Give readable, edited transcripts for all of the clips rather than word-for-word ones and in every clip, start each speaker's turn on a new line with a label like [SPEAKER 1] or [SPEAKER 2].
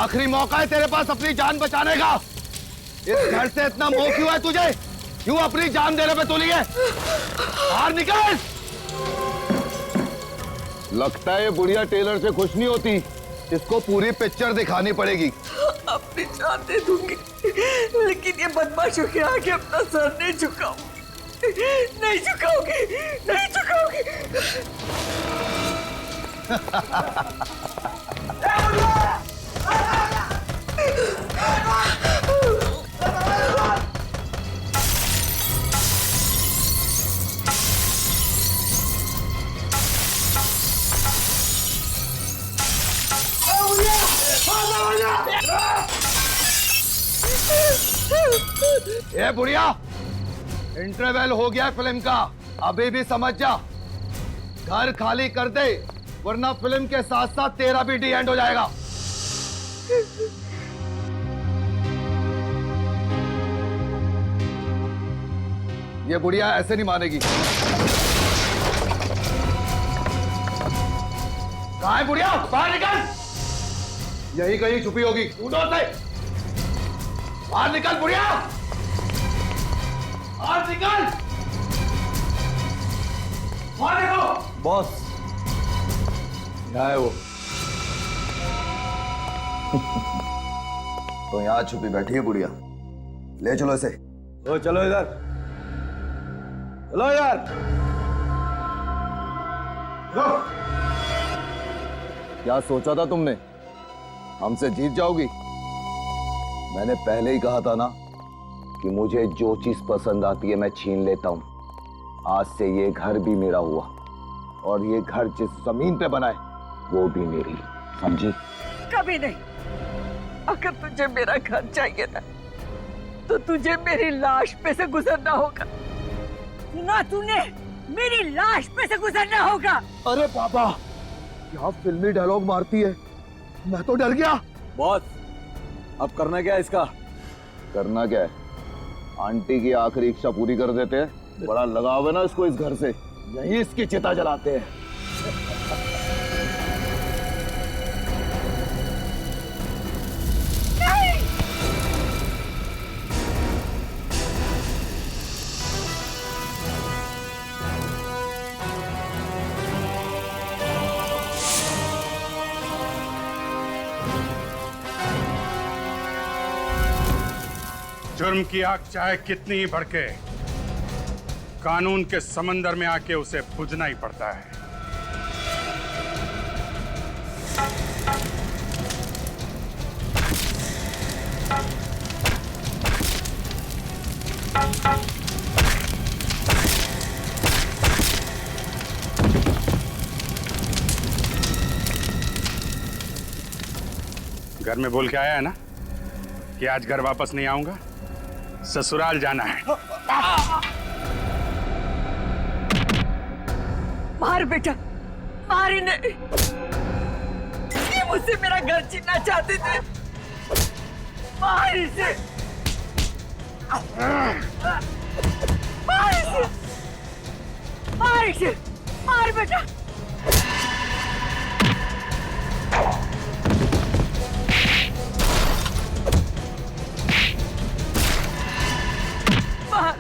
[SPEAKER 1] आखिरी मौका है तेरे पास अपनी जान बचाने का। इस घर से इतना मोह क्यों है तुझे? क्यों अपनी जान देने पे तुली है? बाहर निकल। लगता है ये बुढ़िया टेलर से खुश नहीं होती। इसको पूरी पिक्चर दिखानी पड़ेगी।
[SPEAKER 2] अपनी जान दे दूंगी, लेकिन ये बदमाशों के आगे अपना सर नहीं झुकाऊंगी, नहीं झुकाऊंगी, नहीं झुकाऊंगी।
[SPEAKER 1] ए बुढ़िया, इंटरवल हो गया फिल्म का, अभी भी समझ जा। घर खाली कर दे, वरना फिल्म के साथ साथ तेरा भी डी एंड हो जाएगा। ये बुढ़िया ऐसे नहीं मानेगी। कहाँ है बुढ़िया? बाहर निकल। यही कहीं छुपी होगी, ढूंढो उसे। बाहर निकल बुढ़िया, बाहर निकल। बाहर देखो। बॉस, यहाँ है वो। तो यहाँ छुपी बैठी है बुढ़िया, ले चलो इसे। ओ चलो इधर, चलो यार। क्या सोचा था तुमने, हमसे जीत जाओगी? मैंने पहले ही कहा था ना कि मुझे जो चीज पसंद आती है मैं छीन लेता हूं। आज से ये घर भी मेरा हुआ, और ये घर जिस जमीन पे बना है वो भी मेरी, समझी?
[SPEAKER 2] कभी नहीं। अगर तुझे मेरा घर चाहिए ना, तो तुझे मेरी लाश पे से गुजरना होगा। सुना तूने? मेरी लाश पे से गुजरना होगा।
[SPEAKER 1] अरे बाबा, क्या फिल्मी डायलॉग मारती है, मैं तो डर गया। बॉस, अब करना क्या है इसका? करना क्या है? आंटी की आखिरी इच्छा पूरी कर देते हैं। बड़ा लगाव है ना इसको इस घर से, यहीं इसकी चिता जलाते हैं।
[SPEAKER 3] जुर्म की आग चाहे कितनी ही भड़के, कानून के समंदर में आके उसे बुझना ही पड़ता है। घर में बोल के आया है ना कि आज घर वापस नहीं आऊंगा, ससुराल जाना है।
[SPEAKER 2] मार बेटा, मार इन्हें। ये मुझसे मेरा घर छीनना चाहते थे। मार इसे, मार इसे, मार इसे, मार बेटा। मार।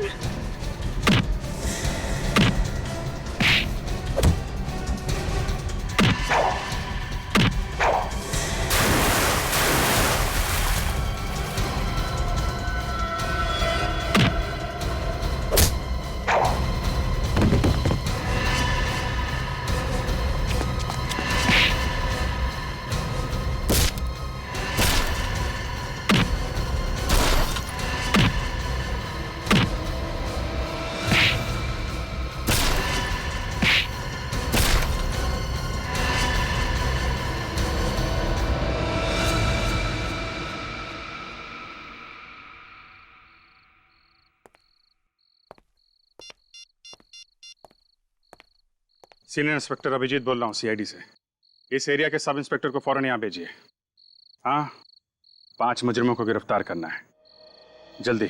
[SPEAKER 3] सीनियर इंस्पेक्टर अभिजीत बोल रहा हूँ, सीआईडी से। इस एरिया के सब इंस्पेक्टर को फौरन यहाँ भेजिए। हाँ, 5 मुजरिमों को गिरफ्तार करना है, जल्दी।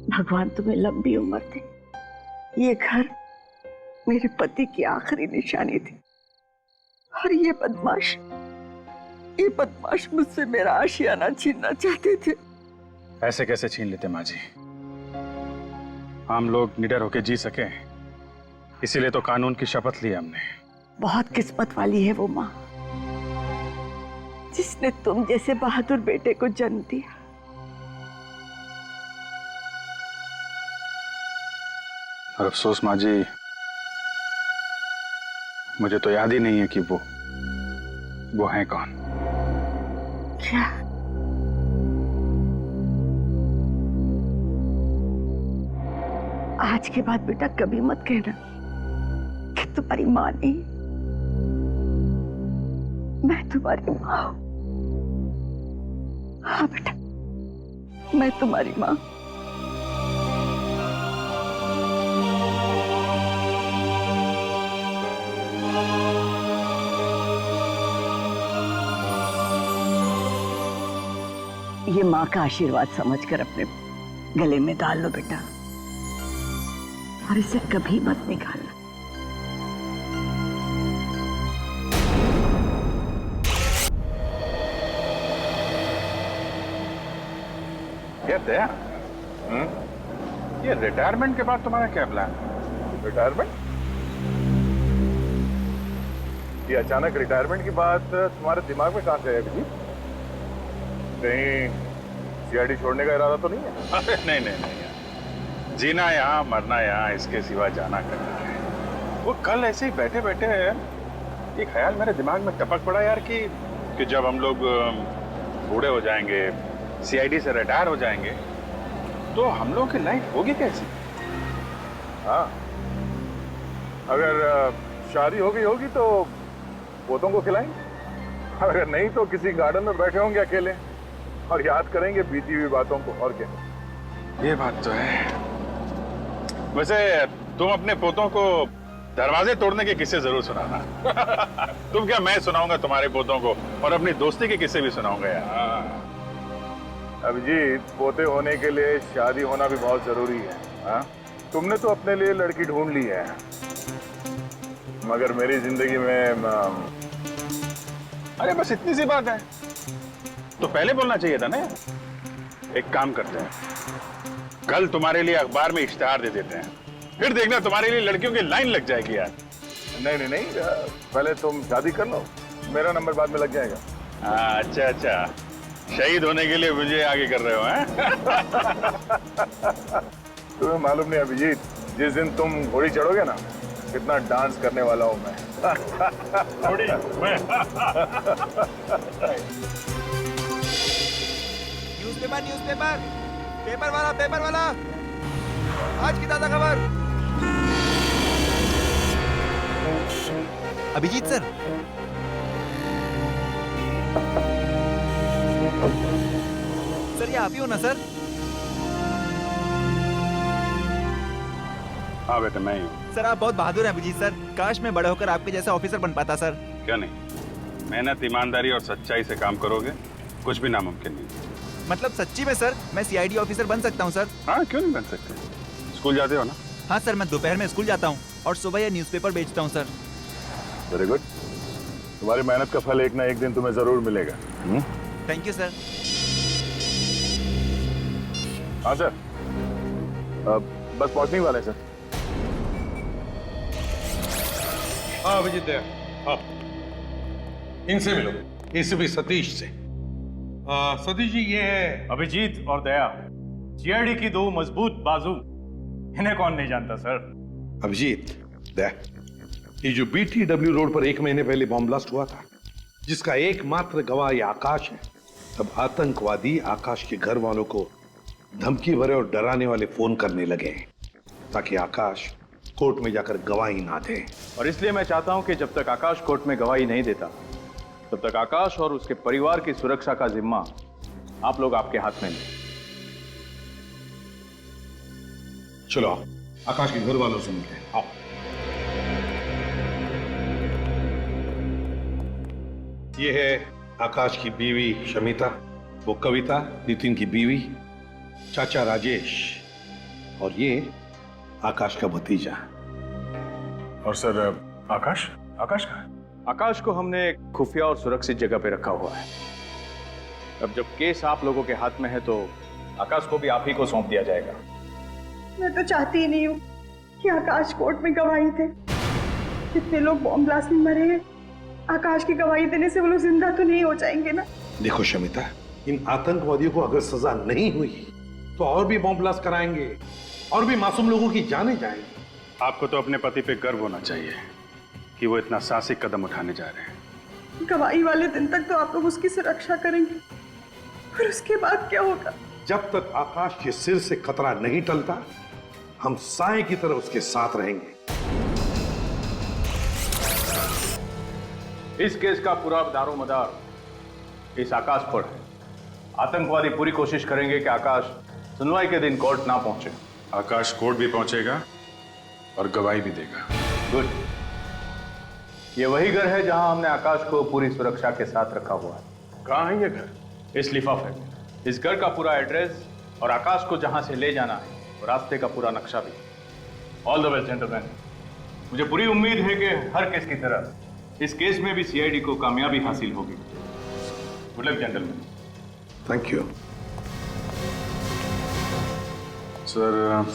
[SPEAKER 2] भगवान तुम्हें लंबी उम्र दे। ये घर मेरे पति की आखिरी निशानी थी और ये बदमाश मुझसे मेरा आशियाना छीनना चाहते थे।
[SPEAKER 3] ऐसे कैसे छीन लेते माँ जी? हम लोग निडर होके जी सके, इसीलिए तो कानून की शपथ ली हमने।
[SPEAKER 2] बहुत किस्मत वाली है वो माँ जिसने तुम जैसे बहादुर बेटे को जन्म दिया।
[SPEAKER 3] और अफसोस माँ जी, मुझे तो याद ही नहीं है कि वो है कौन।
[SPEAKER 2] क्या? आज के बाद बेटा कभी मत कहना कि तुम्हारी माँ नहीं, मैं तुम्हारी माँ हूं। हाँ बेटा, मैं तुम्हारी माँ। ये माँ का आशीर्वाद समझकर अपने गले में डाल लो बेटा, और इसे कभी मत निकालना।
[SPEAKER 3] दया, ये रिटायरमेंट के बाद तुम्हारा क्या प्लान?
[SPEAKER 4] रिटायरमेंट? ये अचानक रिटायरमेंट की बात तुम्हारे दिमाग में कहां से है अभिजीत? कहीं सीआईडी छोड़ने का इरादा तो नहीं है?
[SPEAKER 3] अरे नहीं नहीं नहीं यार, जीना यहाँ मरना यहाँ, इसके सिवा जाना करना है। वो कल ऐसे ही बैठे बैठे एक ख्याल मेरे दिमाग में टपक पड़ा यार कि जब हम लोग बूढ़े हो जाएंगे, सीआईडी से रिटायर हो जाएंगे, तो हम लोगों की लाइफ होगी कैसी?
[SPEAKER 4] हाँ, अगर शादी हो गई होगी तो पोतों को खिलाएंगे, अगर नहीं तो किसी गार्डन में बैठे होंगे अकेले और याद करेंगे बीती हुई बातों को। और क्या?
[SPEAKER 3] ये बात तो है। वैसे तुम अपने पोतों को दरवाजे तोड़ने के किस्से जरूर सुनाना। तुम क्या, मैं सुनाऊंगा तुम्हारे पोतों को, और अपनी दोस्ती के किस्से भी सुनाऊंगा यार।
[SPEAKER 4] अभिजीत, पोते होने के लिए शादी होना भी बहुत जरूरी है। हाँ, तुमने तो अपने लिए लड़की ढूंढ ली है, मगर मेरी जिंदगी में
[SPEAKER 3] अरे बस इतनी सी बात है तो पहले बोलना चाहिए था ना। एक काम करते हैं, कल तुम्हारे लिए अखबार में इश्तेहार दे देते हैं, फिर देखना तुम्हारे लिए लड़कियों की लाइन लग जाएगी यार।
[SPEAKER 4] नहीं नहीं नहीं, पहले तुम शादी कर लो, मेरा नंबर बाद में लग जाएगा।
[SPEAKER 3] अच्छा अच्छा, शहीद होने के लिए मुझे आगे कर रहे हो हैं?
[SPEAKER 4] तुम्हें मालूम नहीं अभिजीत, जिस दिन तुम घोड़ी चढ़ोगे ना, कितना डांस करने वाला हूं मैं।
[SPEAKER 3] घोड़ी मैं?
[SPEAKER 5] न्यूज़पेपर पेपर वाला आज की ताजा खबर। अभिजीत सर, सर ये आप ही हो ना सर?
[SPEAKER 3] हाँ बेटा, मैं ही हूँ।
[SPEAKER 5] सर आप बहुत बहादुर हैं अभिजीत सर, काश मैं बड़ा होकर आपके जैसा ऑफिसर बन पाता सर।
[SPEAKER 3] क्या नहीं, मेहनत ईमानदारी और सच्चाई से काम करोगे, कुछ भी नामुमकिन नहीं।
[SPEAKER 5] मतलब सच्ची में सर, मैं सीआईडी ऑफिसर बन सकता हूँ सर?
[SPEAKER 3] हाँ, क्यों नहीं बन सकते? स्कूल जाते हो ना?
[SPEAKER 5] हाँ सर, मैं दोपहर में स्कूल जाता हूँ और सुबह ये न्यूज़पेपर बेचता हूँ सर।
[SPEAKER 4] वेरी गुड, तुम्हारी मेहनत का फल एक ना एक दिन तुम्हें जरूर मिलेगा।
[SPEAKER 5] Thank you sir.
[SPEAKER 4] हाँ सर, बस पहुंचने वाले सर।
[SPEAKER 6] हाँ अभिजीत दया, हाँ इनसे मिलो, एसीपी सतीश से। सतीश जी, ये है
[SPEAKER 7] अभिजीत और दया, सीआईडी की दो मजबूत बाजू। इन्हें कौन नहीं जानता सर?
[SPEAKER 6] अभिजीत दया, ये जो BTW रोड पर 1 महीने पहले बॉम्ब ब्लास्ट हुआ था, जिसका एकमात्र गवाह ये आकाश है, तब आतंकवादी आकाश के घर वालों को धमकी भरे और डराने वाले फोन करने लगे ताकि आकाश कोर्ट में जाकर गवाही ना दे।
[SPEAKER 7] और इसलिए मैं चाहता हूं कि जब तक आकाश कोर्ट में गवाही नहीं देता, तब तक आकाश और उसके परिवार की सुरक्षा का जिम्मा आप लोग आपके हाथ में लें।
[SPEAKER 6] चलो आकाश के घर वालों से मिलते हैं, आओ। ये है आकाश की बीवी शमिता, वो कविता नितिन की बीवी, चाचा राजेश और ये आकाश का भतीजा।
[SPEAKER 3] और सर आकाश आकाश कहाँ है?
[SPEAKER 7] आकाश को हमने एक खुफिया और सुरक्षित जगह पे रखा हुआ है। अब जब केस आप लोगों के हाथ में है तो आकाश को भी आप ही को सौंप दिया जाएगा।
[SPEAKER 8] मैं तो चाहती ही नहीं हूँ कि आकाश कोर्ट में गवाही दे। कितने लोग बॉम्ब ब्लास्ट में मरे हैं, आकाश की गवाही देने से वो लोग जिंदा तो नहीं हो जाएंगे ना।
[SPEAKER 6] देखो शमिता, इन आतंकवादियों को अगर सजा नहीं हुई तो और भी बॉम्ब ब्लास्ट कराएंगे और भी मासूम लोगों की जानें जाएंगी।
[SPEAKER 3] आपको तो अपने पति पे गर्व होना चाहिए कि वो इतना साहसिक कदम उठाने जा रहे हैं।
[SPEAKER 8] गवाही वाले दिन तक तो आप लोग उसकी सुरक्षा करेंगे, फिर उसके बाद क्या होगा?
[SPEAKER 6] जब तक आकाश के सिर से खतरा नहीं टलता, हम साए की तरह उसके साथ रहेंगे।
[SPEAKER 7] इस केस का पूरा दारोमदार इस आकाश पर है। आतंकवादी पूरी कोशिश करेंगे कि आकाश सुनवाई के दिन कोर्ट ना पहुंचे।
[SPEAKER 3] आकाश कोर्ट भी पहुंचेगा और गवाही भी देगा।
[SPEAKER 7] गुड। ये वही घर है जहां हमने आकाश को पूरी सुरक्षा के साथ रखा हुआ है।
[SPEAKER 3] कहाँ है ये घर?
[SPEAKER 7] इस लिफाफे में इस घर का पूरा एड्रेस और आकाश को जहां से ले जाना है और रास्ते का पूरा नक्शा भी। All the best gentleman. मुझे पूरी उम्मीद है कि हर केस की तरह इस केस में भी सीआईडी को कामयाबी हासिल होगी। Good luck gentleman.
[SPEAKER 6] Thank you.
[SPEAKER 3] Sir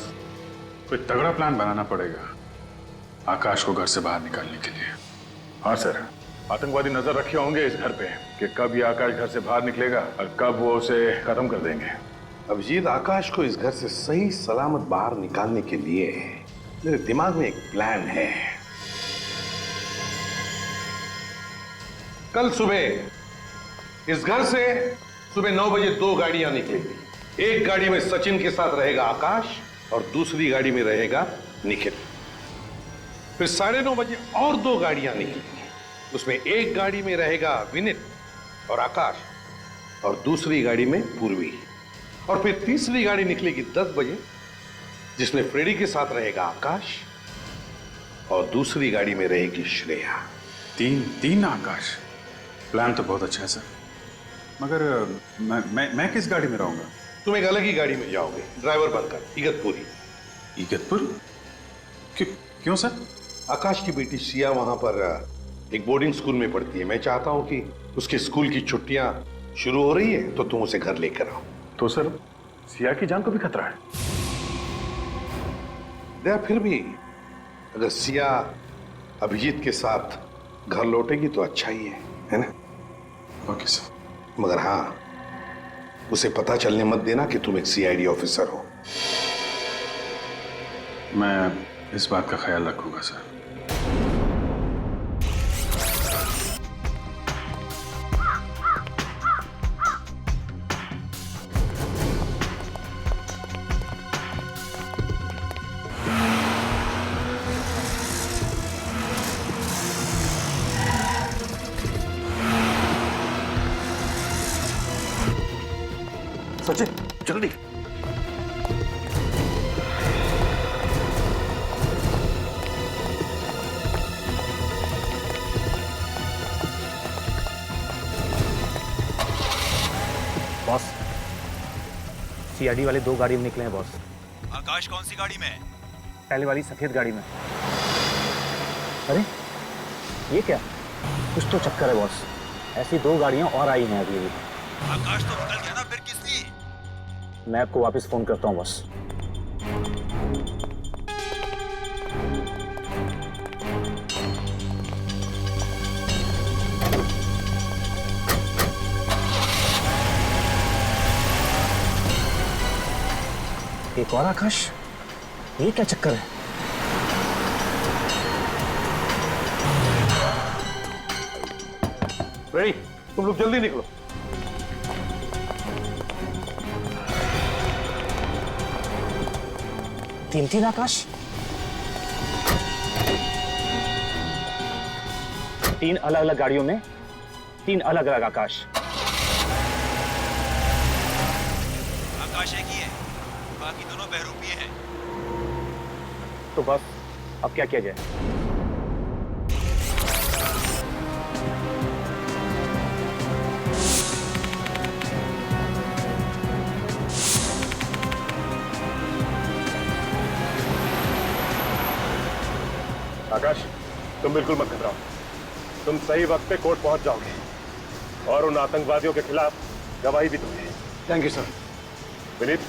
[SPEAKER 3] कोई तगड़ा प्लान बनाना पड़ेगा आकाश को घर से बाहर निकालने के लिए।
[SPEAKER 4] हाँ सर, आतंकवादी नजर रखे होंगे इस घर पे कि कब ये आकाश घर से बाहर निकलेगा और कब वो उसे खत्म कर देंगे।
[SPEAKER 6] अभिजीत, आकाश को इस घर से सही सलामत बाहर निकालने के लिए मेरे दिमाग में एक प्लान है। कल सुबह इस घर से सुबह 9 बजे 2 गाड़ियां निकलेंगी। एक गाड़ी में सचिन के साथ रहेगा आकाश और दूसरी गाड़ी में रहेगा निखिल। फिर 9:30 बजे और 2 गाड़ियां निकलेंगी। उसमें एक गाड़ी में रहेगा विनित और आकाश और दूसरी गाड़ी में पूर्वी। और फिर तीसरी गाड़ी निकलेगी 10 बजे जिसमें फ्रेडी के साथ रहेगा आकाश और दूसरी गाड़ी में रहेगी श्रेया।
[SPEAKER 3] तीन आकाश। प्लान तो बहुत अच्छा है सर, मगर मैं किस गाड़ी में रहूंगा?
[SPEAKER 6] तुम एक अलग ही गाड़ी में जाओगे, ड्राइवर बनकर इगतपुरी।
[SPEAKER 3] इगतपुर? क्यों सर?
[SPEAKER 6] आकाश की बेटी सिया वहां पर एक बोर्डिंग स्कूल में पढ़ती है। मैं चाहता हूं कि उसके स्कूल की छुट्टियां शुरू हो रही है तो तुम उसे घर लेकर आओ।
[SPEAKER 4] तो सर सिया की जान को भी खतरा है।
[SPEAKER 6] दया, फिर भी अगर सिया अभिजीत के साथ घर लौटेगी तो अच्छा ही है ना?
[SPEAKER 3] Okay sir.
[SPEAKER 6] मगर हाँ, उसे पता चलने मत देना कि तुम एक सीआईडी ऑफिसर हो।
[SPEAKER 3] मैं इस बात का ख्याल रखूंगा सर।
[SPEAKER 1] सचिन जल्दी।
[SPEAKER 9] बॉस, सीआईडी वाले 2 गाड़ी में निकले हैं बॉस।
[SPEAKER 5] आकाश कौन सी गाड़ी में है?
[SPEAKER 9] पहले वाली सफेद गाड़ी में। अरे ये क्या, कुछ तो चक्कर है बॉस। ऐसी 2 गाड़ियां और आई हैं अभी।
[SPEAKER 5] आकाश तो निकल गया ना, फिर किसकी?
[SPEAKER 9] मैं आपको वापस फोन करता हूँ बॉस। एक और आकाश, ये क्या चक्कर है?
[SPEAKER 6] रेडी, तुम लोग जल्दी निकलो।
[SPEAKER 9] तीन आकाश, 3 अलग अलग गाड़ियों में 3 अलग अलग आकाश।
[SPEAKER 5] आकाश एक ही है, बाकी दोनों बहरूपिये हैं।
[SPEAKER 9] तो बस अब क्या किया जाए?
[SPEAKER 4] आकाश, तुम बिल्कुल मत घबराओ। तुम सही वक्त पे कोर्ट पहुंच जाओगे और उन आतंकवादियों के खिलाफ गवाही भी दोगे।
[SPEAKER 6] Thank you sir.
[SPEAKER 4] विनीत,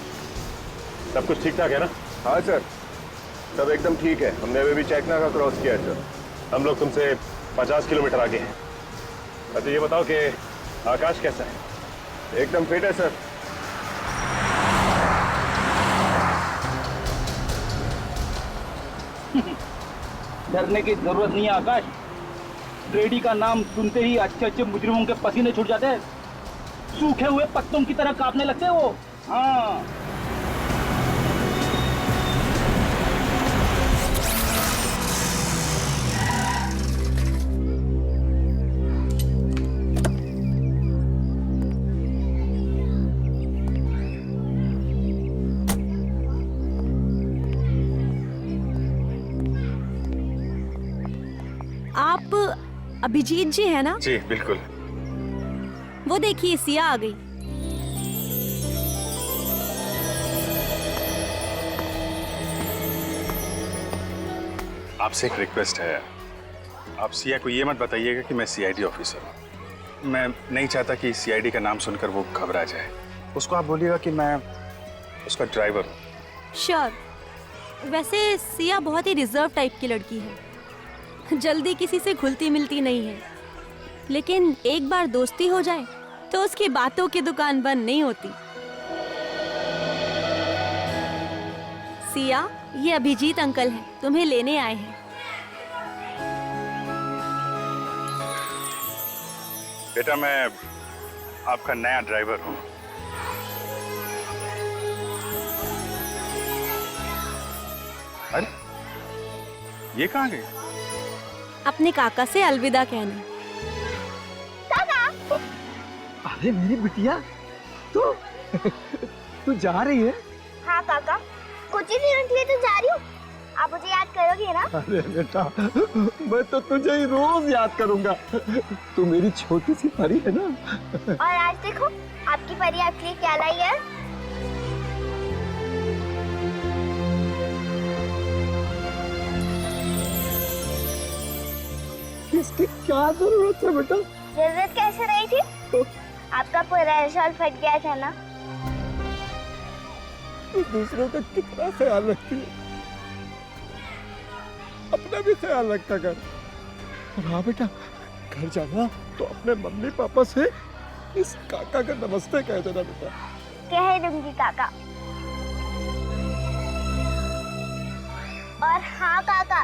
[SPEAKER 4] सब कुछ ठीक ठाक है ना? हाँ सर, सब एकदम ठीक है। हमने अभी भी चेकना का क्रॉस किया है सर। हम लोग तुमसे 50 किलोमीटर आगे हैं। अच्छा ये बताओ कि आकाश कैसा है? एकदम फिट है सर।
[SPEAKER 9] डरने की जरूरत नहीं है आकाश। रेडी का नाम सुनते ही अच्छे अच्छे मुजरिमों के पसीने छूट जाते हैं, सूखे हुए पत्तों की तरह कांपने लगते हैं वो। हाँ,
[SPEAKER 10] आप अभिजीत जी है ना?
[SPEAKER 3] जी बिल्कुल।
[SPEAKER 10] वो देखिए सिया आ गई।
[SPEAKER 3] आपसे एक रिक्वेस्ट है, आप सिया को ये मत बताइएगा कि मैं सीआईडी ऑफिसर हूँ। मैं नहीं चाहता कि सीआईडी का नाम सुनकर वो घबरा जाए। उसको आप बोलिएगा कि मैं उसका ड्राइवर हूँ।
[SPEAKER 10] श्योर। वैसे सिया बहुत ही रिजर्व टाइप की लड़की है, जल्दी किसी से घुलती मिलती नहीं है, लेकिन एक बार दोस्ती हो जाए तो उसकी बातों की दुकान बंद नहीं होती। सिया, ये अभिजीत अंकल हैं, तुम्हें लेने आए हैं।
[SPEAKER 3] बेटा मैं आपका नया ड्राइवर हूँ। अरे ये कहाँ गई?
[SPEAKER 10] अपने काका से अलविदा कहने।
[SPEAKER 9] अरे मेरी बिटिया, तू जा रही है?
[SPEAKER 11] हाँ काका, कुछ ही दिनों के लिए तो जा रही हूँ। आप मुझे याद करोगे ना?
[SPEAKER 9] अरे बेटा, मैं तो तुझे ही रोज याद करूंगा। तू मेरी छोटी सी परी है ना।
[SPEAKER 11] और आज देखो आपकी परी आपके लिए क्या लाई है।
[SPEAKER 9] इसकी क्या जरूरत है बेटा?
[SPEAKER 11] जरूरत कैसे रही थी? आपका पूरा शॉल फट गया था ना।
[SPEAKER 9] तू दूसरों का कितना ख्याल रखती है, अपना भी ख्याल रखा कर। और हाँ बेटा, घर जाना तो अपने मम्मी पापा से इस काका का नमस्ते कह देना बेटा।
[SPEAKER 11] कह दूंगी काका। और हाँ काका,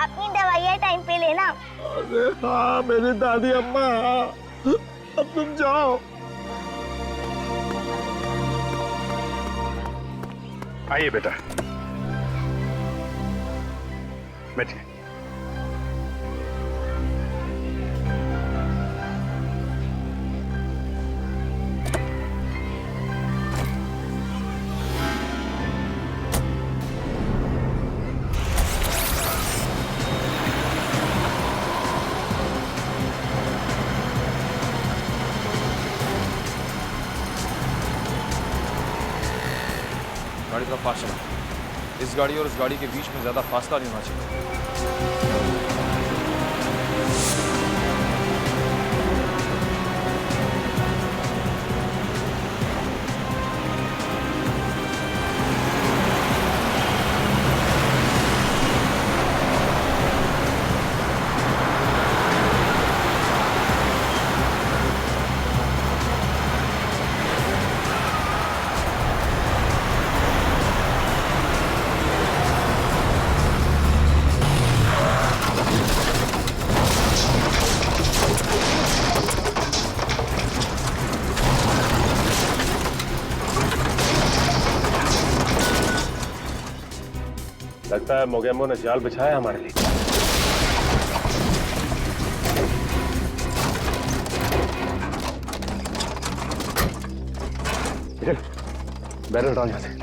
[SPEAKER 11] अपनी दवाइयाँ टाइम पे लेना।
[SPEAKER 9] अरे हाँ मेरी दादी अम्मा, अब तुम जाओ।
[SPEAKER 3] आइए बेटा, बैठिए।
[SPEAKER 12] गाड़ी थोड़ा फास्ट चला। इस गाड़ी और उस गाड़ी के बीच में ज्यादा फासला नहीं होना चाहिए।
[SPEAKER 4] लगता है मोगेम्बो ने जाल बिछाया हमारे लिए। बैरल डाउन यहाँ से।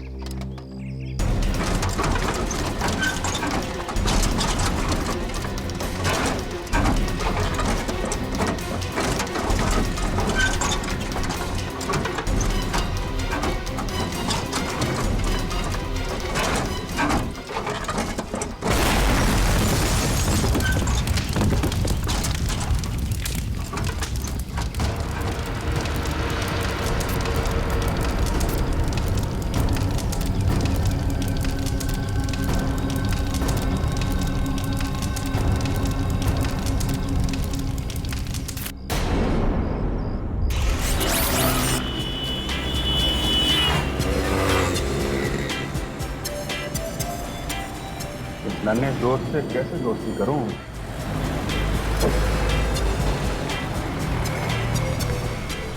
[SPEAKER 3] नन्हे दोस्त से कैसे दोस्ती करूं?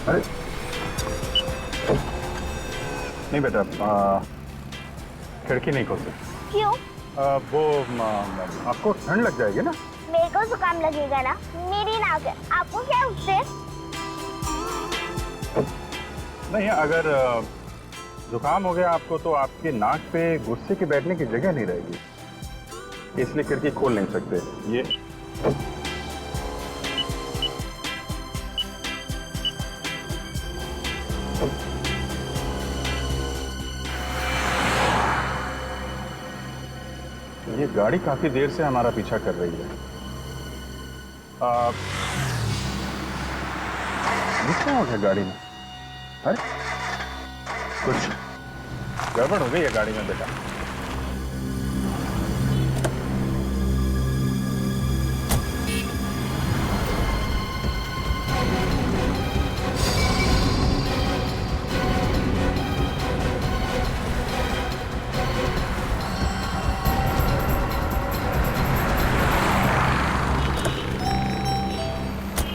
[SPEAKER 3] अरे नहीं बेटा, खिड़की नहीं खोल सकते।
[SPEAKER 11] क्यों?
[SPEAKER 3] वो आपको ठंड लग जाएगी ना।
[SPEAKER 11] मेरे को जुकाम लगेगा ना, मेरी नाक है, आपको क्या उससे?
[SPEAKER 3] नहीं, अगर जुकाम हो गया आपको तो आपकी नाक पे गुस्से के बैठने की जगह नहीं रहेगी, इसलिए खिड़की खोल नहीं सकते। ये गाड़ी काफी देर से हमारा पीछा कर रही है। क्या हो गया गाड़ी में? अरे कुछ गड़बड़ हो गई है गाड़ी में बेटा।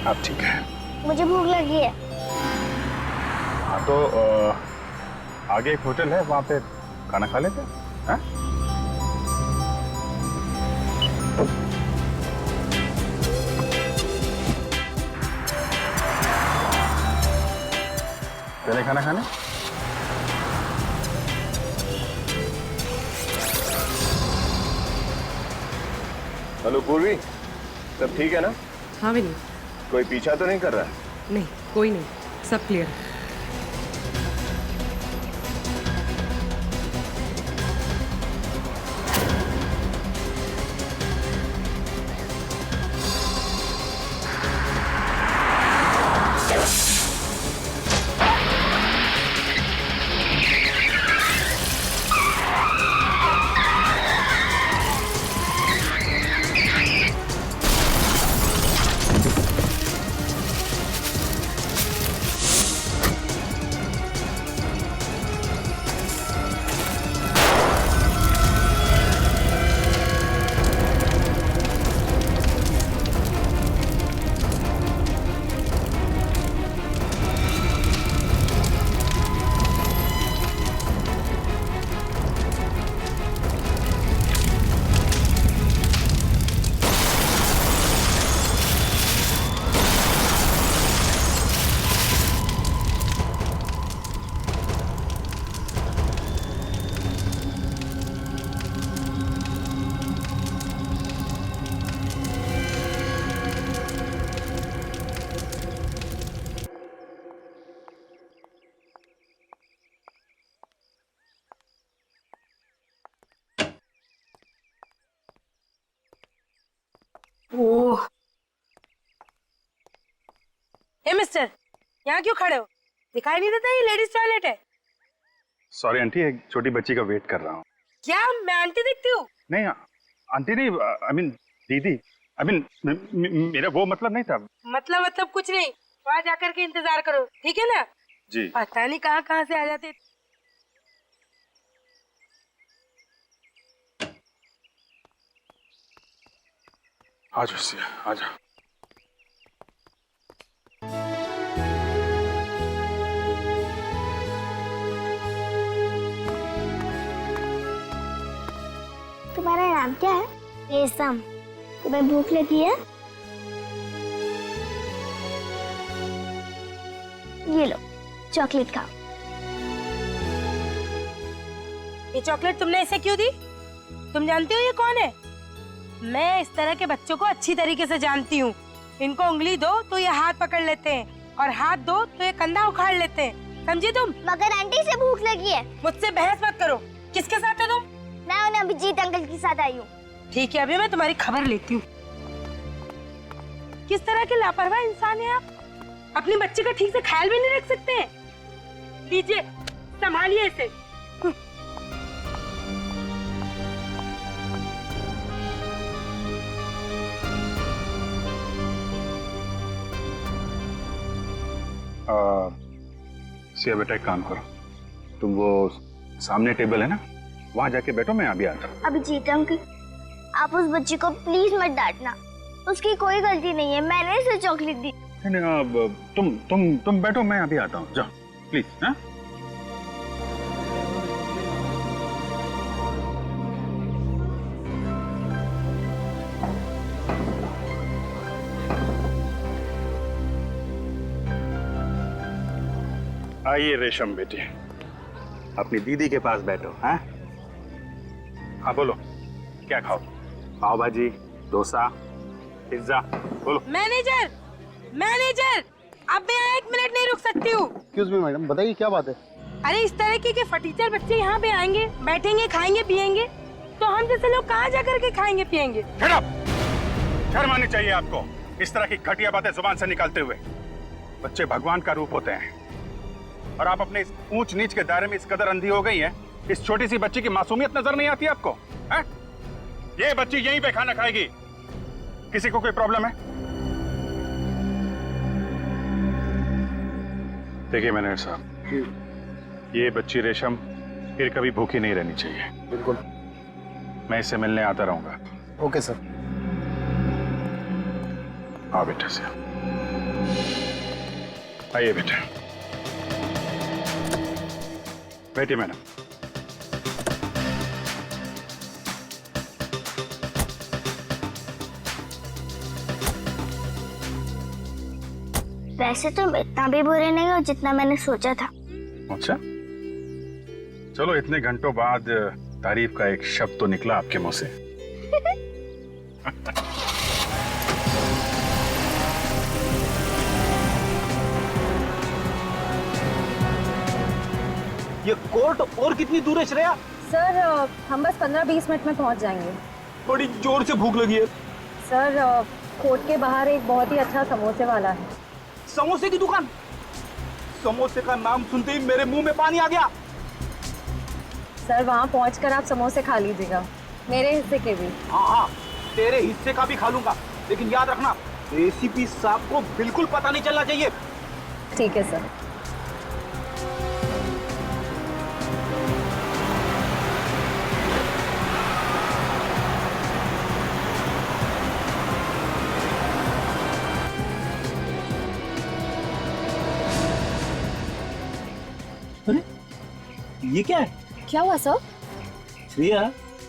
[SPEAKER 3] अब ठीक है।
[SPEAKER 11] मुझे भूख लगी है।
[SPEAKER 3] हाँ तो आगे एक होटल है, वहां पे खाना खा लेते हैं। चले खाना खाने?
[SPEAKER 4] हेलो पूर्वी, सब ठीक है ना?
[SPEAKER 13] हाँ विनी।
[SPEAKER 4] कोई पीछा तो नहीं कर रहा है?
[SPEAKER 13] नहीं, कोई नहीं, सब क्लियर। ओह, हे मिस्टर, यहाँ क्यों खड़े हो? दिखाई नहीं देता ये लेडीज टॉयलेट है?
[SPEAKER 3] सॉरी आंटी, एक छोटी बच्ची का वेट कर रहा हूँ।
[SPEAKER 13] क्या मैं आंटी दिखती हूँ?
[SPEAKER 3] नहीं आंटी नहीं, आई मीन दीदी, आई मीन मेरा वो मतलब नहीं था।
[SPEAKER 13] मतलब कुछ नहीं, वहाँ जाकर के इंतजार करो, ठीक है ना?
[SPEAKER 3] जी।
[SPEAKER 13] पता नहीं कहाँ से आ जाते।
[SPEAKER 3] आ जाओ सिया, आ जाओ।
[SPEAKER 11] तुम्हारा नाम क्या है? रेशम। तुम्हें भूख लगी है? ये लो चॉकलेट खाओ।
[SPEAKER 13] ये चॉकलेट तुमने इसे क्यों दी? तुम जानती हो ये कौन है? मैं इस तरह के बच्चों को अच्छी तरीके से जानती हूँ। इनको उंगली दो तो ये हाथ पकड़ लेते हैं और हाथ दो तो ये कंधा उखाड़ लेते हैं, समझी तुम?
[SPEAKER 11] मगर आंटी से भूख लगी है।
[SPEAKER 13] मुझसे बहस मत करो। किसके साथ है तुम?
[SPEAKER 11] मैं उन्हें अभिजीत अंकल के साथ आई हूँ।
[SPEAKER 13] ठीक है, अभी मैं तुम्हारी खबर लेती हूँ। किस तरह के लापरवाह इंसान है आप? अपने बच्चे का ठीक से ख्याल भी नहीं रख सकते हैं। लीजिए, संभालिए इसे।
[SPEAKER 3] सिया बेटा, एक काम करो, तुम वो सामने टेबल है ना, वहां जाके बैठो, मैं अभी आता हूँ।
[SPEAKER 11] अभिजीत अंकल, आप उस बच्ची को प्लीज मत डांटना, उसकी कोई गलती नहीं है, मैंने इसे चॉकलेट दी।
[SPEAKER 3] नहीं, तुम बैठो, मैं अभी आता हूँ, जाओ प्लीज। हाँ आइए रेशम बेटी, अपनी दीदी के पास बैठो। हाँ हाँ बोलो, क्या खाओ? पाव भाजी, डोसा, पिज्जा, बोलो।
[SPEAKER 13] मैनेजर, मैनेजर, अब मैं यहाँ 1 मिनट नहीं रुक सकती हूँ।
[SPEAKER 14] एक्सक्यूज मी मैडम, बताइए क्या बात है?
[SPEAKER 13] अरे इस तरह के फटीचर बच्चे यहाँ पे आएंगे, बैठेंगे, खाएंगे, पिएंगे, तो हम जैसे लोग कहाँ जाकर के खाएंगे पिएंगे?
[SPEAKER 3] शर्म आनी चाहिए आपको इस तरह की घटिया बातें जुबान से निकालते हुए। बच्चे भगवान का रूप होते हैं और आप अपने इस ऊंच नीच के दायरे में इस कदर अंधी हो गई हैं, इस छोटी सी बच्ची की मासूमियत नजर नहीं आती आपको? है? ये बच्ची यहीं पे खाना खाएगी, किसी को कोई प्रॉब्लम है? देखिए मैनेजर साहब, ये बच्ची रेशम फिर कभी भूखी नहीं रहनी चाहिए।
[SPEAKER 14] बिल्कुल,
[SPEAKER 3] मैं इससे मिलने आता रहूंगा।
[SPEAKER 14] Okay sir.
[SPEAKER 3] हाँ बेटा से आइए बेटा, बैठिए मैडम।
[SPEAKER 11] वैसे तुम इतना भी बुरे नहीं हो जितना मैंने सोचा था।
[SPEAKER 3] अच्छा, चलो इतने घंटों बाद तारीफ का एक शब्द तो निकला आपके मुंह से।
[SPEAKER 9] ये कोर्ट और कितनी दूर है श्रेया?
[SPEAKER 10] सर हम बस 15-20 मिनट में पहुंच जाएंगे।
[SPEAKER 9] बड़ी जोर से भूख लगी है।
[SPEAKER 10] सर कोर्ट के बाहर एक बहुत ही अच्छा समोसे वाला है।
[SPEAKER 9] समोसे की दुकान? समोसे का नाम सुनते ही मेरे मुंह में पानी आ गया।
[SPEAKER 10] सर वहाँ पहुंचकर आप समोसे खा लीजिएगा, मेरे हिस्से के भी।
[SPEAKER 9] हाँ हाँ, तेरे हिस्से का भी खा लूंगा, लेकिन याद रखना एसीपी साहब को बिल्कुल पता नहीं चलना चाहिए।
[SPEAKER 10] ठीक है सर।
[SPEAKER 9] अरे ये क्या है?
[SPEAKER 10] क्या हुआ सर?
[SPEAKER 9] श्रेया,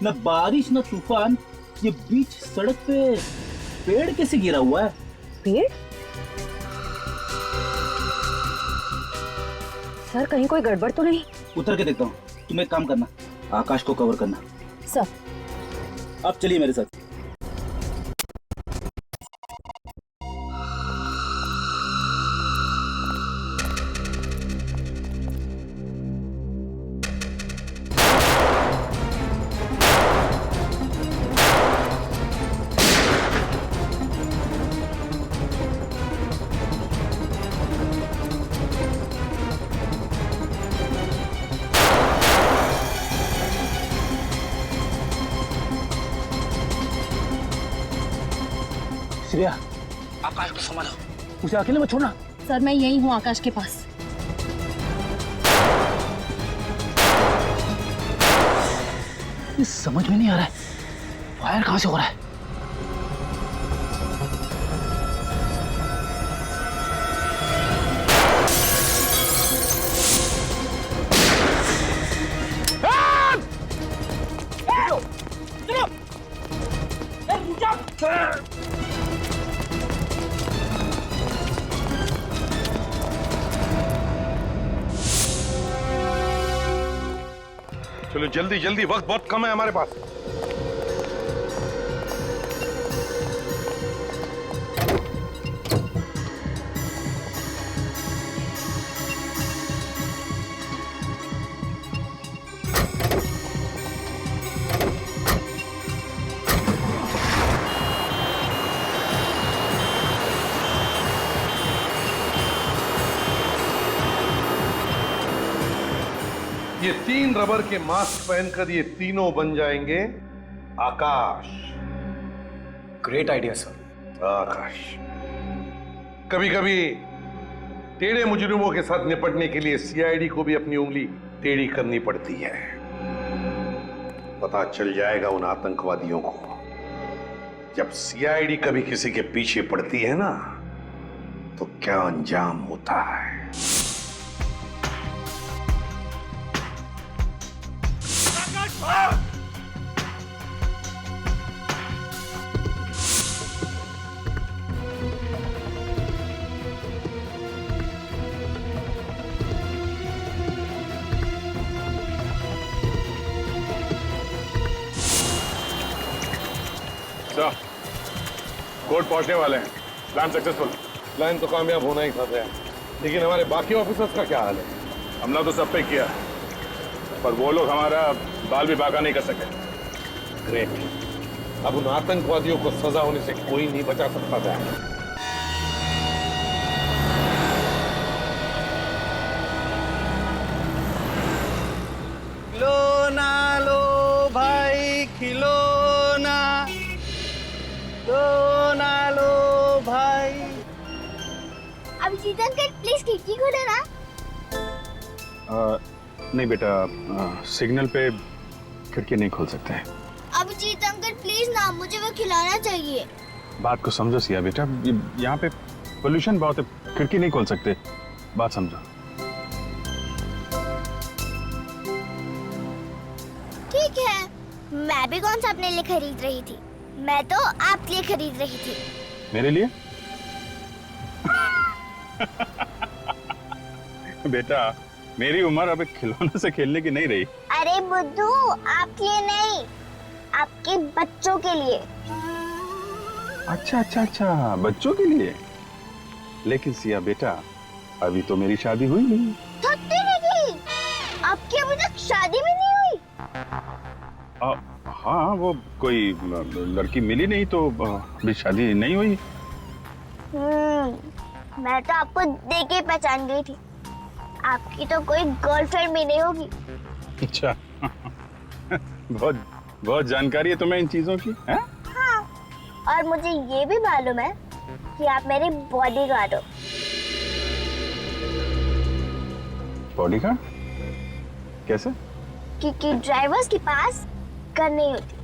[SPEAKER 9] न बारिश न तूफान, ये बीच सड़क पे पेड़ कैसे गिरा हुआ है?
[SPEAKER 10] पेड़? सर कहीं कोई गड़बड़ तो नहीं?
[SPEAKER 9] उतर के देखता हूँ। तुम एक काम करना, आकाश को कवर करना।
[SPEAKER 10] सर।
[SPEAKER 9] अब चलिए मेरे साथ। श्रेया, आकाश को संभालो, उसे अकेले मत छोड़ना।
[SPEAKER 10] सर मैं यही हूँ आकाश के पास।
[SPEAKER 9] ये समझ में नहीं आ रहा है, फायर कहां से हो रहा है?
[SPEAKER 6] चलो जल्दी जल्दी, वक्त बहुत कम है हमारे पास। ये 3 रबर के मास्क पहनकर ये तीनों बन जाएंगे Akash.
[SPEAKER 14] Great idea sir.
[SPEAKER 6] Akash, कभी कभी टेढ़े मुजरिमों के साथ निपटने के लिए सीआईडी को भी अपनी उंगली टेढ़ी करनी पड़ती है। पता चल जाएगा उन आतंकवादियों को जब सीआईडी कभी किसी के पीछे पड़ती है ना तो क्या अंजाम होता है।
[SPEAKER 4] कोर्ट पहुंचने वाले हैं। Plan successful.
[SPEAKER 6] प्लान तो कामयाब होना ही था, लेकिन हमारे बाकी ऑफिसर्स का क्या हाल है?
[SPEAKER 4] हमला तो सब पे किया, पर वो लोग हमारा बाल भी बाका नहीं कर सके।
[SPEAKER 6] ग्रेट। अब उन आतंकवादियों को सजा होने से कोई नहीं बचा सकता था।
[SPEAKER 9] खिलौना लो भाई खिलौना, खिलौना लो भाई।
[SPEAKER 11] अभिजीत अंकल प्लीज खिड़की खोलो ना।
[SPEAKER 7] नहीं बेटा, सिग्नल पे खिड़की नहीं खोल सकते हैं।
[SPEAKER 11] अभिजीत अंकल प्लीज ना, मुझे वो खिलाना चाहिए।
[SPEAKER 7] बात को समझो सिया बेटा, यहाँ पे पोल्यूशन बहुत है, खिड़की नहीं खोल सकते, बात समझो।
[SPEAKER 11] ठीक है, मैं भी कौन सा अपने लिए खरीद रही थी, मैं तो आपके लिए खरीद रही थी।
[SPEAKER 7] मेरे लिए? बेटा मेरी उम्र अब खिलौने से खेलने की नहीं रही।
[SPEAKER 11] अरे बुद्धू, आपके लिए नहीं, आपके बच्चों के लिए।
[SPEAKER 7] अच्छा अच्छा अच्छा, बच्चों के लिए। लेकिन सिया बेटा, अभी तो मेरी शादी हुई नहीं।
[SPEAKER 11] थकती नहीं, आपकी अभी तक शादी भी नहीं हुई।
[SPEAKER 7] हाँ, वो कोई लड़की मिली नहीं तो अभी शादी नहीं हुई।
[SPEAKER 11] मैं तो आपको देख के पहचान गई थी, आपकी तो कोई गर्लफ्रेंड भी नहीं होगी।
[SPEAKER 7] अच्छा बहुत बहुत जानकारी है तुम्हें इन चीजों की, है?
[SPEAKER 11] हाँ, और मुझे ये भी मालूम है कि आप मेरे बॉडीगार्ड हो।
[SPEAKER 7] बॉडीगार्ड? कैसे?
[SPEAKER 11] क्योंकि ड्राइवर्स के पास गन नहीं होती।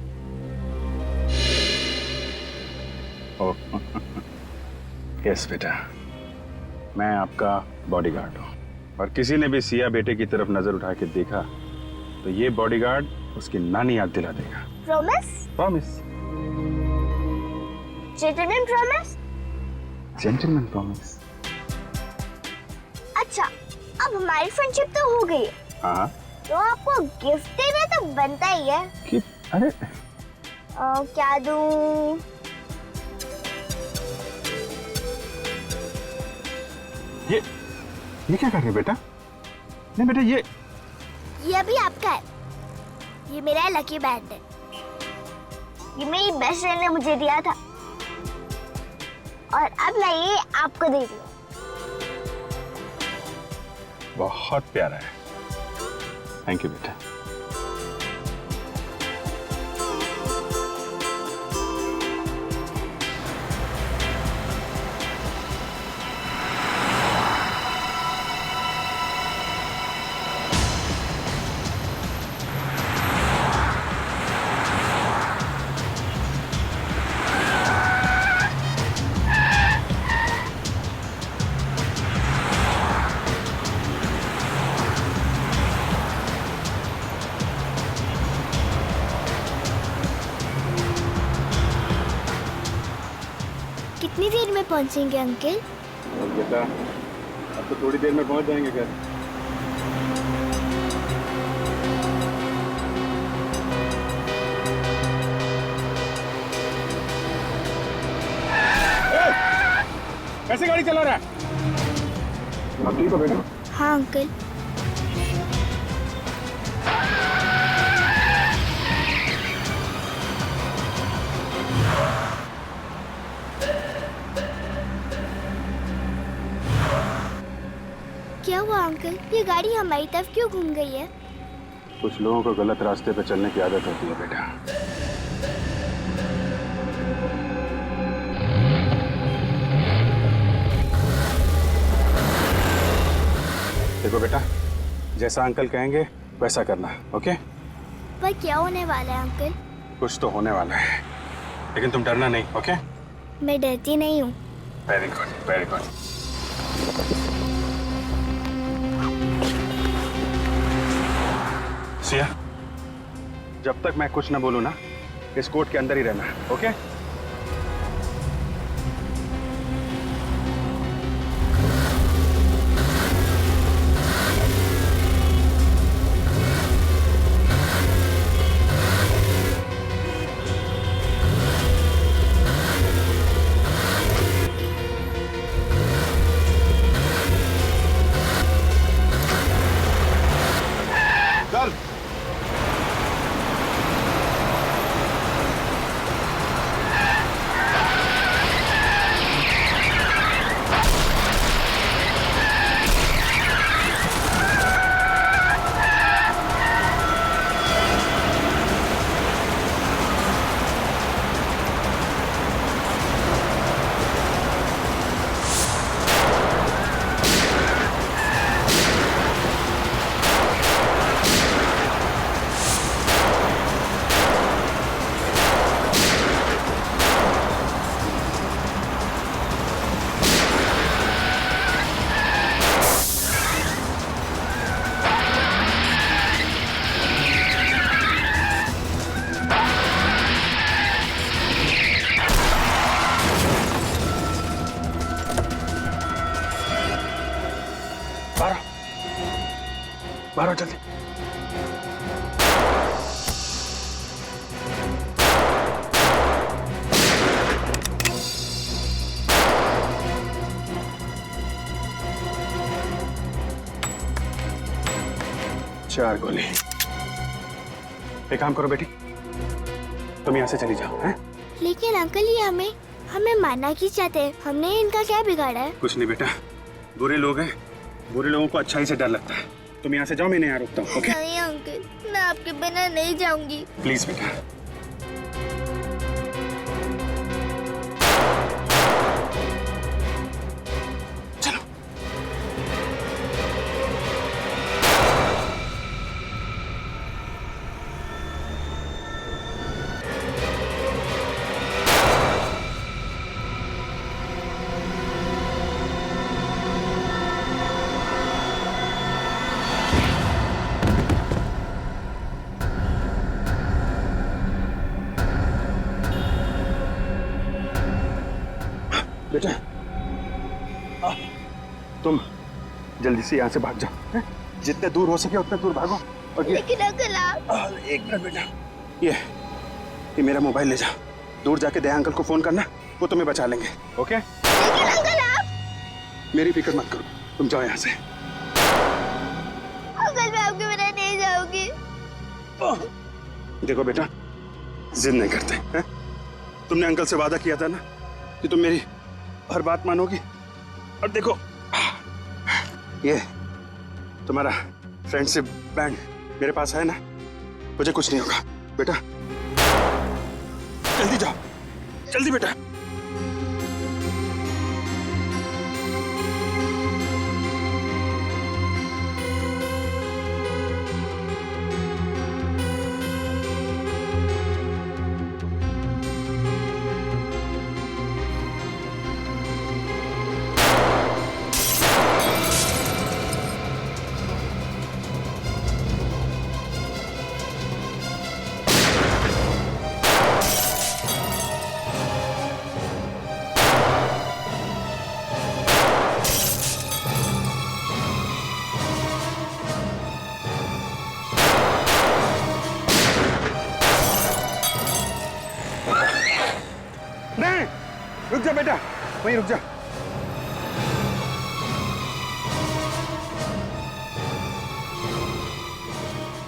[SPEAKER 7] यस बेटा, मैं आपका बॉडीगार्ड हूँ, और किसी ने भी सिया बेटे की तरफ नजर उठा के देखा तो ये बॉडीगार्ड उसकी नानी याद दिला देगा।
[SPEAKER 11] Promise?
[SPEAKER 7] Promise.
[SPEAKER 11] Gentleman promise?
[SPEAKER 7] Gentleman promise.
[SPEAKER 11] अच्छा, अब हमारी फ्रेंडशिप तो हो गई है,
[SPEAKER 7] हाँ,
[SPEAKER 11] तो आपको गिफ्ट देना तो बनता ही है।
[SPEAKER 7] कि अरे
[SPEAKER 11] क्या दूं?
[SPEAKER 7] ये क्या कर रहे हो बेटा? नहीं बेटा,
[SPEAKER 11] ये अभी आपका है, ये मेरा लकी बैंड है, ये मेरी बेस्ट फ्रेंड ने मुझे दिया था, और अब मैं ये आपको दे रही हूँ।
[SPEAKER 7] बहुत प्यारा है, थैंक यू बेटा।
[SPEAKER 11] कितनी देर में पहुंचेंगे अंकल?
[SPEAKER 7] बेटा अब तो थोड़ी देर में पहुंच जाएंगे घर। कैसे गाड़ी चला रहा है? आप ठीक हो बेटा?
[SPEAKER 11] हाँ अंकल। क्या हुआ अंकल, ये गाड़ी हमारी तरफ क्यों घूम गई है?
[SPEAKER 7] कुछ लोगों को गलत रास्ते पे चलने की आदत होती है बेटा। देखो बेटा, जैसा अंकल कहेंगे वैसा करना, ओके?
[SPEAKER 11] पर क्या होने वाला है अंकल?
[SPEAKER 7] कुछ तो होने वाला है,
[SPEAKER 3] लेकिन तुम डरना नहीं, ओके?
[SPEAKER 11] मैं डरती नहीं हूँ।
[SPEAKER 3] Very good, very good. Siya, जब तक मैं कुछ ना बोलूं ना, इस कोर्ट के अंदर ही रहना, ओके?
[SPEAKER 6] चल। बाहर आओ जल्दी। चार गोली। एक काम करो बेटी, तुम यहाँ से चली जाओ, हैं?
[SPEAKER 11] लेकिन अंकल ये हमें मारना क्यों चाहते हैं? हमने इनका क्या बिगाड़ा है?
[SPEAKER 3] कुछ नहीं बेटा, बुरे लोग हैं, बुरे लोगों को अच्छाई से डर लगता है। तुम यहाँ से जाओ, मैं यहाँ रुकता हूँ, ओके?
[SPEAKER 11] नहीं अंकल, मैं आपके बिना नहीं जाऊंगी।
[SPEAKER 3] प्लीज बेटा। चलो। बेटा, तुम जल्दी से यहाँ से भाग जाओ, हैं? जितने दूर हो सके उतने दूर भागो। और
[SPEAKER 11] लेकिन अंकल आप...
[SPEAKER 3] एक मिनट बेटा, ये मेरा मोबाइल ले जाओ, दूर जाके दया अंकल को फोन करना, वो तुम्हें बचा लेंगे, ओके?
[SPEAKER 11] लेकिन अंकल आप...
[SPEAKER 3] मेरी फिक्र मत करो, तुम जाओ यहाँ से।
[SPEAKER 11] अंकल मैं आपके बिना नहीं जाऊंगी।
[SPEAKER 3] देखो बेटा, जिद नहीं करते, हैं? तुमने अंकल से वादा किया था ना कि तुम मेरी हर बात मानोगी, और देखो ये तुम्हारा फ्रेंडशिप बैंड मेरे पास है ना, मुझे कुछ नहीं होगा बेटा। जल्दी जाओ, जल्दी बेटा। नहीं, रुक जा बेटा, वहीं रुक जा।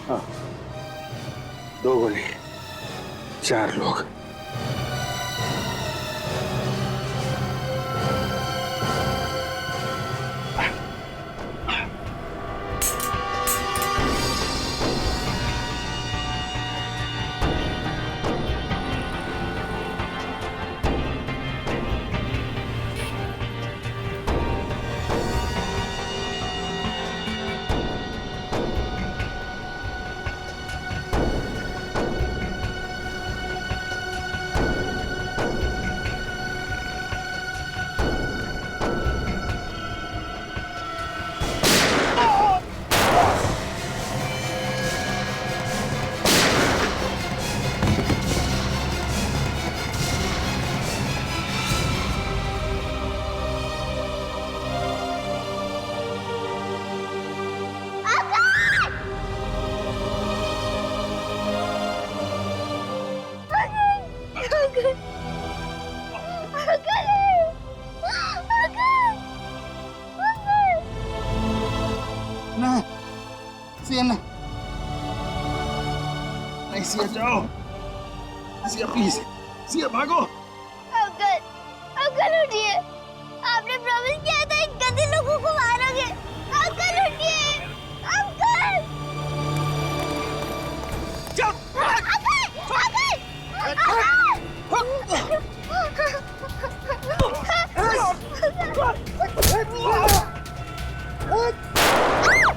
[SPEAKER 3] हाँ, 2 गोली, 4 लोग।
[SPEAKER 14] सिया ना, नहीं सिया जाओ, सिया प्लीज, सिया भागो।
[SPEAKER 11] अंकल उठिए, आपने प्रॉमिस किया था इन गंदे लोगों को मारोगे। अंकल उठिए, अंकल। अंकल,